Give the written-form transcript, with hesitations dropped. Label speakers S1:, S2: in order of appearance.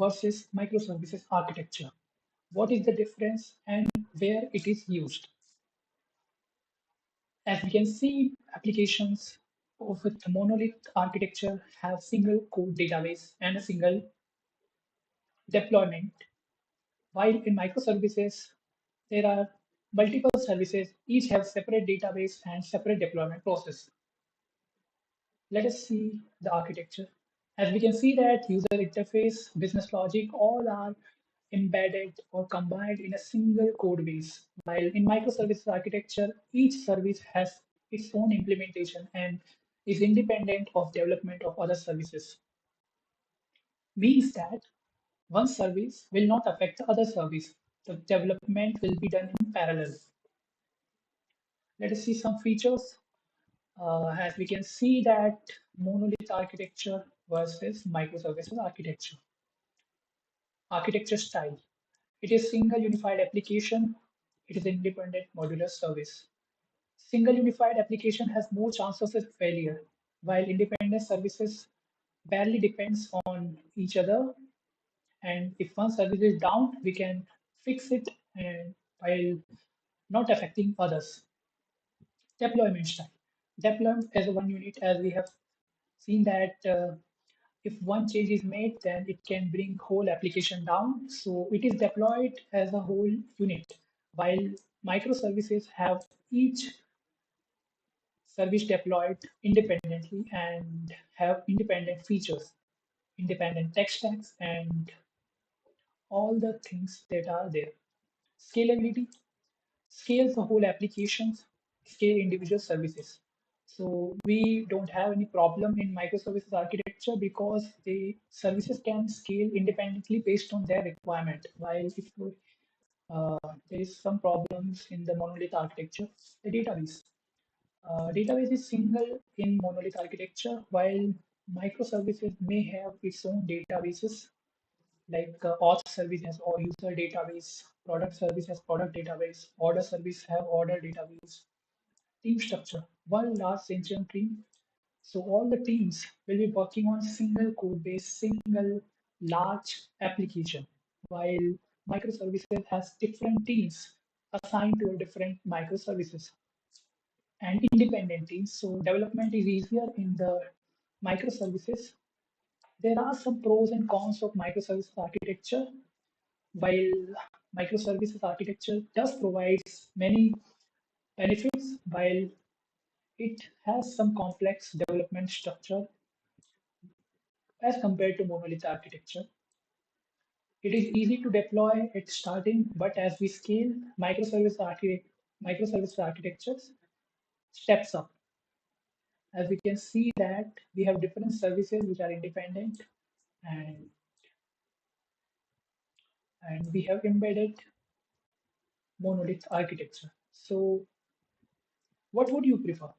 S1: versus microservices architecture. What is the difference and where it is used? As we can see, applications with the monolith architecture have single code database and a single deployment, while in microservices, there are multiple services, each have separate database and separate deployment process. Let us see the architecture. As we can see that user interface, business logic, all are embedded or combined in a single code base. While in microservices architecture, each service has its own implementation and is independent of development of other services. Means that one service will not affect the other service. The development will be done in parallel. Let us see some features. As we can see that monolith architecture versus microservices architecture. Architecture style. It is single unified application. It is independent modular service. Single unified application has more chances of failure, while independent services barely depends on each other. And if one service is down, we can fix it and while not affecting others. Deployment style. Deployment as a one unit, as we have seen that if one change is made, then it can bring whole application down. So it is deployed as a whole unit, while microservices have each service deployed independently and have independent features, independent tech stacks, and all the things that are there. Scalability scales the whole applications, scale individual services. So we don't have any problem in microservices architecture because the services can scale independently based on their requirement. While if uh, there is some problems in the monolith architecture, the database. Database is single in monolith architecture, while microservices may have its own databases like auth service has or user database, product service has product database, order service have order database, team structure, one large central team. So all the teams will be working on single code base, single large application, while microservices has different teams assigned to different microservices and independent teams. So development is easier in the microservices. There are some pros and cons of microservices architecture. While microservices architecture does provide many benefits, while it has some complex development structure as compared to monolith architecture. It is easy to deploy at starting, but as we scale, microservice architectures steps up. As we can see that we have different services which are independent and, and we have embedded monolith architecture. So what would you prefer?